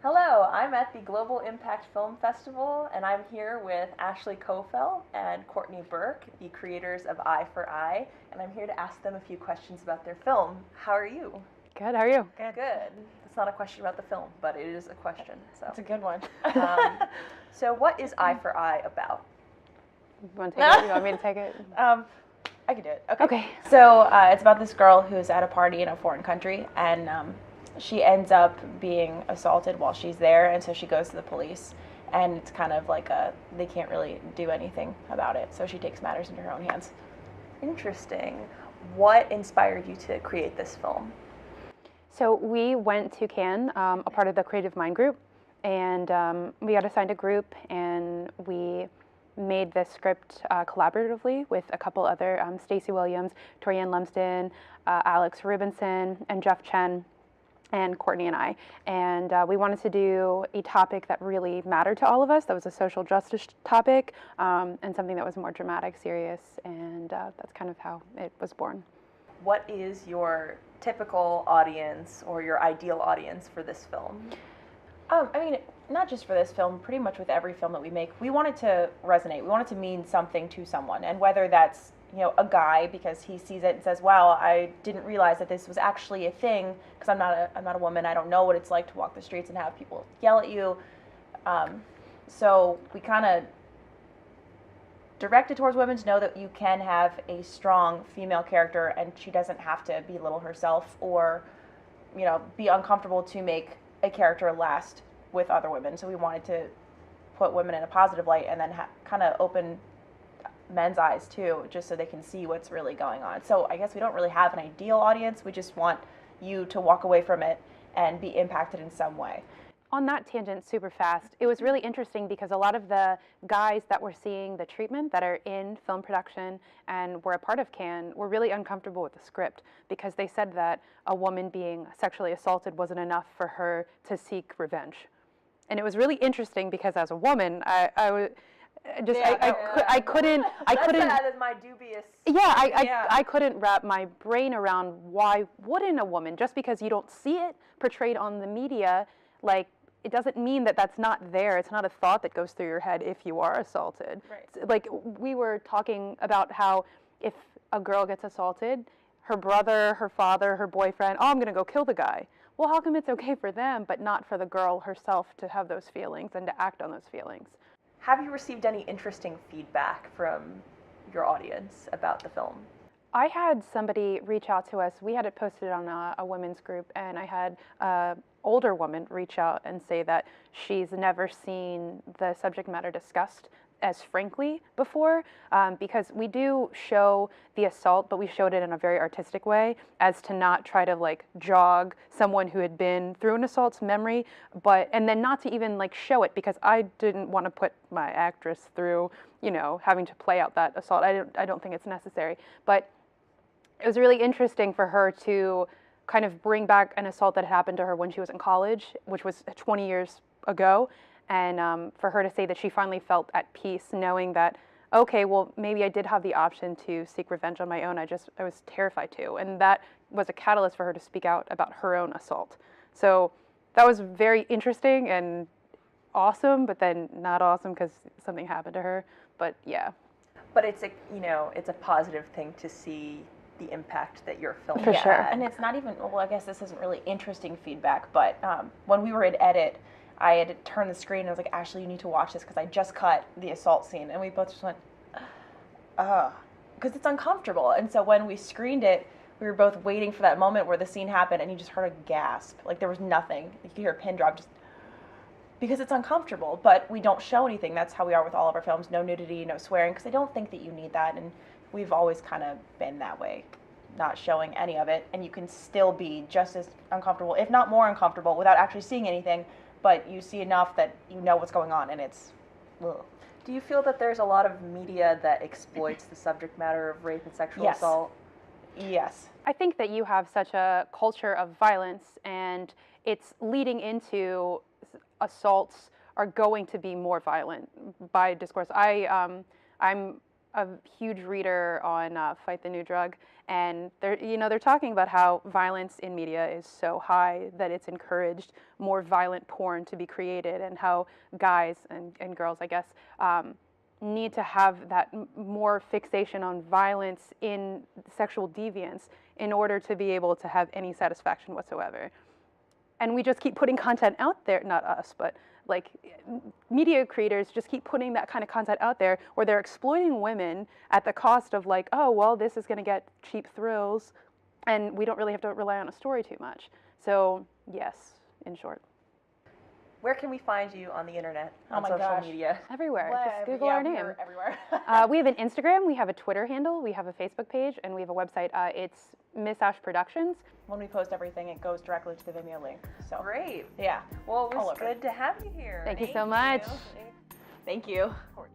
Hello, I'm at the Global Impact Film Festival, and I'm here with Ashleigh Coffelt and Courtney Birk, the creators of Eye for Eye, and I'm here to ask them a few questions about their film. How are you? Good, how are you? Good. It's not a question about the film, but it is a question. So. That's a good one. So what is Eye for Eye about? You want to take it? You want me to take it? I can do it. Okay. So it's about this girl who's at a party in a foreign country, and she ends up being assaulted while she's there, and so she goes to the police, and it's kind of like they can't really do anything about it, so she takes matters into her own hands. Interesting. What inspired you to create this film? So we went to Cannes, a part of the Creative Mind group, and we got assigned a group, and we made this script collaboratively with a couple other, Stacey Williams, Torianne Lumsden, Alex Rubinson, and Jeff Chen, and Courtney and I. And we wanted to do a topic that really mattered to all of us, that was a social justice topic, and something that was more dramatic, serious, and that's kind of how it was born. What is your typical audience or your ideal audience for this film? I mean, not just for this film, pretty much with every film that we make, we want it to resonate. We want it to mean something to someone. And whether that's, a guy because he sees it and says, wow, I didn't realize that this was actually a thing because I'm not a woman. I don't know what it's like to walk the streets and have people yell at you. So we kind of direct it towards women to know that you can have a strong female character and she doesn't have to belittle herself or, be uncomfortable to make a character last with other women. So we wanted to put women in a positive light and then kind of open men's eyes too, just so they can see what's really going on. So I guess we don't really have an ideal audience. We just want you to walk away from it and be impacted in some way. On that tangent, super fast, it was really interesting because a lot of the guys that were seeing the treatment that are in film production and were a part of Cannes were really uncomfortable with the script because they said that a woman being sexually assaulted wasn't enough for her to seek revenge. And it was really interesting because as a woman, I couldn't. That is my dubious. I couldn't wrap my brain around why wouldn't a woman, just because you don't see it portrayed on the media, like, it doesn't mean that that's not there. It's not a thought that goes through your head if you are assaulted. Right. Like, we were talking about how if a girl gets assaulted, her brother, her father, her boyfriend, oh, I'm going to go kill the guy. Well, how come it's okay for them, but not for the girl herself to have those feelings and to act on those feelings? Have you received any interesting feedback from your audience about the film? I had somebody reach out to us. We had it posted on a women's group, and I had an older woman reach out and say that she's never seen the subject matter discussed as frankly before, because we do show the assault, but we showed it in a very artistic way as to not try to like jog someone who had been through an assault's memory, and then not to even like show it because I didn't want to put my actress through, having to play out that assault. I don't think it's necessary, but it was really interesting for her to kind of bring back an assault that happened to her when she was in college, which was 20 years ago, and for her to say that she finally felt at peace knowing that, okay, well, maybe I did have the option to seek revenge on my own. I was terrified to, and that was a catalyst for her to speak out about her own assault. So that was very interesting and awesome, but then not awesome because something happened to her, but yeah. But it's a positive thing to see the impact that your film For sure. had. And it's not even, well, I guess this isn't really interesting feedback, but when we were in edit, I had to turn the screen and I was like, Ashleigh, you need to watch this because I just cut the assault scene. And we both just went, because it's uncomfortable. And so when we screened it, we were both waiting for that moment where the scene happened and you just heard a gasp. Like there was nothing. You could hear a pin drop just because it's uncomfortable, but we don't show anything. That's how we are with all of our films. No nudity, no swearing, because I don't think that you need that. And we've always kind of been that way, not showing any of it. And you can still be just as uncomfortable, if not more uncomfortable, without actually seeing anything, but you see enough that you know what's going on, and it's, ugh. Do you feel that there's a lot of media that exploits the subject matter of rape and sexual assault? Yes. I think that you have such a culture of violence, and it's leading into assaults are going to be more violent by discourse. I'm a huge reader on Fight the New Drug, and they're talking about how violence in media is so high that it's encouraged more violent porn to be created, and how guys and girls, I guess, need to have that more fixation on violence in sexual deviance in order to be able to have any satisfaction whatsoever. And we just keep putting content out there, not us, but like media creators just keep putting that kind of content out there where they're exploiting women at the cost of like, oh, well, this is going to get cheap thrills, and we don't really have to rely on a story too much. So yes, in short. Where can we find you on the internet, on my social gosh. media? Everywhere. Well, Just Google yeah, our name. we're everywhere. We have an Instagram, we have a Twitter handle, we have a Facebook page, and we have a website. It's Miss Ash Productions. When we post everything, it goes directly to the Vimeo link. So Great. yeah. Well, it All was over. good to have you here. Thank you so much. Thank you. Courtney.